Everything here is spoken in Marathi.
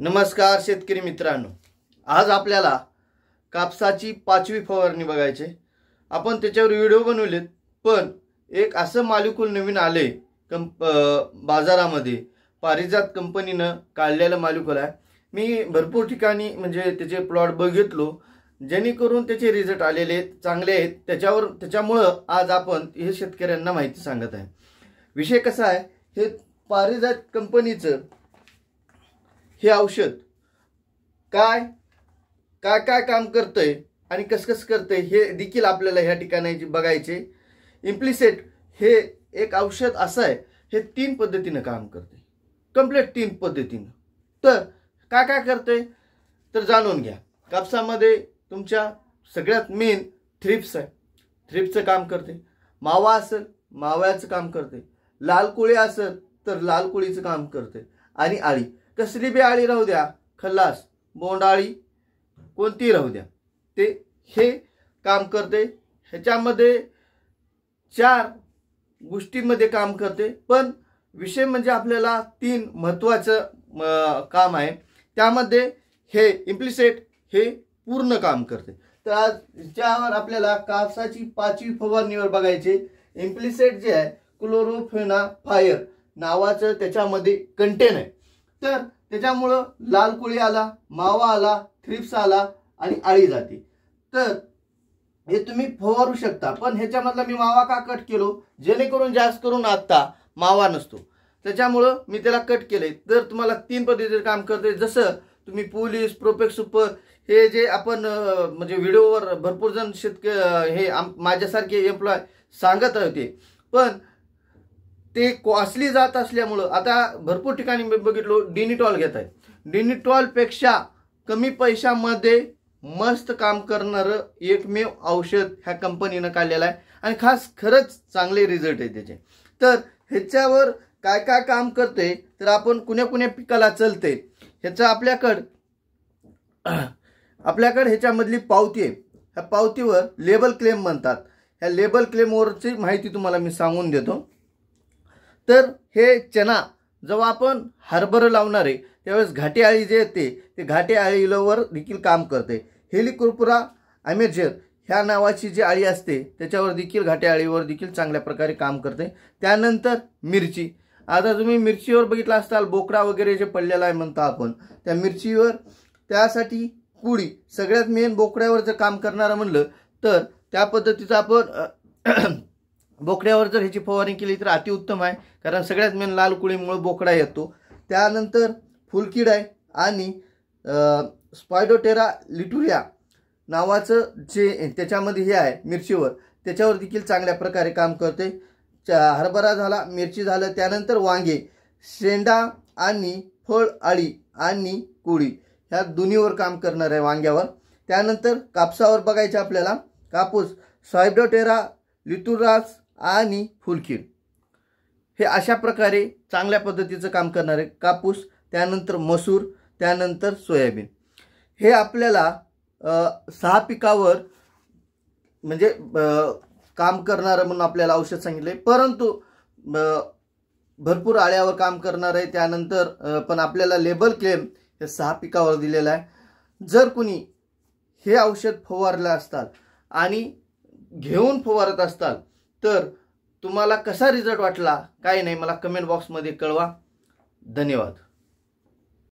नमस्कार शेतकरी मित्रांनो, आज आपल्याला कापसाची 5वी फवारणी बघायची। आपण त्याच्यावर व्हिडिओ बनवलेत, पण एक असं मालिकूल नवीन आले बाजारामध्ये। पारिजात कंपनीनं काढलेलं मालिकूल आहे। मी भरपूर ठिकाणी म्हणजे त्याचे प्लॉट बघितलो, जेणेकरून त्याचे रिझल्ट आलेले आहेत, चांगले आहेत। त्याच्यामुळे आज आपण हे शेतकऱ्यांना माहिती सांगत आहे। विषय कसा आहे, हे पारिजात कंपनीचं हे औषध काय काय काय काम करतंय आणि कसं करतंय हे देखील आपल्याला ह्या ठिकाणी बघायचे। इम्प्लिसेट हे एक औषध असं आहे, हे 3 पद्धतीने काम करते, कंप्लीट 3 पद्धतीने। तर काय काय करते तर जाणून घ्या। कापसामध्ये तुमच्या सगळ्यात मेन थ्रिप्स आहे, थ्रिप्सचं काम करते। मावा असेल माव्याचं काम करते, लाल कोळी असेल तर लाल कोळीचं काम करते, आणि आळी कसली बी आळी राहू द्या, खल्लास बोंडाळी कोणती राहू द्या, ते हे काम करते। ह्याच्यामध्ये 4 गोष्टींमध्ये काम करते, पण विषय म्हणजे आपल्याला 3 महत्त्वाचं काम आहे। त्यामध्ये हे इम्प्लिसेट हे पूर्ण काम करते। तर आज ज्यावर आपल्याला कापसाची 5वी फवारणीवर बघायचे। इम्प्लिसेट जे आहे क्लोरोफेनाफायर नावाचं त्याच्यामध्ये कंटेन आहे। तर त्याच्यामुळं लाल कोळी आला, मावा आला, थ्रिप्स आला आणि आळी जाते। तर हे तुम्ही फवारू शकता, पण ह्याच्यामधला मी मावा का कट केलो, जेणेकरून जास्त करून आता मावा नसतो, त्याच्यामुळं मी त्याला कट केले। तर तुम्हाला 3 पद्धतीने काम करते। जसं तुम्ही पोलीस प्रोपेक्स सुपर हे जे आपण म्हणजे व्हिडिओवर भरपूर जण हे माझ्यासारखे एम्प्लॉय सांगत होते, पण ते कॉस्टली जात असल्यामुळं आता भरपूर ठिकाणी मी बघितलो डिनिटॉल घेत आहेत। डिनिटॉल पेक्षा कमी पैशामध्ये मस्त काम करणारं एकमेव औषध ह्या कंपनीनं काढलेलं आहे, आणि खरंच चांगले रिझल्ट आहे त्याचे। तर ह्याच्यावर काय काय काम करते तर आपण कुण्या पिकाला चलते ह्याचं आपल्याकडे ह्याच्यामधली पावती आहे। ह्या पावतीवर लेबल क्लेम म्हणतात। ह्या लेबल क्लेमवरची माहिती तुम्हाला मी सांगून देतो। तर हे चना जेव्हा आपण हरभरा लावणार आहे त्यावेळेस घाटी आळी जे येते ते घाटी आळीवर देखील काम करते। हेलिकोवर्पा अमेजर ह्या नावाची जी आळी असते त्याच्यावर देखील घाटी आळीवर देखील चांगल्या प्रकारे काम करते। त्यानंतर मिरची, आता तुम्ही मिरचीवर बघितला असताल बोकडा वगैरे जे पडलेला आहे म्हणता आपण, त्या मिरचीवर त्यासाठी कुडी सगळ्यात मेन बोकड्यावर जर काम करणारा म्हणलं तर त्या पद्धतीचं आपण बोकड्यावर जर ह्याची फवारणी केली तर अतिउत्तम आहे, कारण सगळ्यात मेन लाल कुळीमुळे बोकडा येतो। त्यानंतर फुलकीड आहे, आणि स्पायडोटेरा लिटुरिया नावाचं जे त्याच्यामध्ये हे आहे मिरचीवर, त्याच्यावर देखील चांगल्या प्रकारे काम करते। हरभरा झाला, मिरची झालं, त्यानंतर वांगे, शेंडा आणि फळ आळी आणि कोळी ह्या दोन्हीवर काम करणार आहे वांग्यावर। त्यानंतर कापसावर बघायचं आपल्याला कापूस, स्पायडोटेरा लिटुरास आणि फुलकीड हे अशा प्रकारे चांगल्या पद्धतीचं काम करणार आहे कापूस। त्यानंतर मसूर, त्यानंतर सोयाबीन हे आपल्याला 6 पिकावर म्हणजे काम करणारं म्हणून आपल्याला औषध सांगितले, परंतु भरपूर आळ्यावर काम करणार आहे। त्यानंतर पण आपल्याला लेबल क्लेम हे 6 पिकावर दिलेलं आहे। जर कुणी हे औषध फवारलं असताल आणि घेऊन फवारत असताल तर तुम्हाला कसा रिझल्ट वाटला काय नाही मला कमेंट बॉक्समध्ये कळवा। धन्यवाद।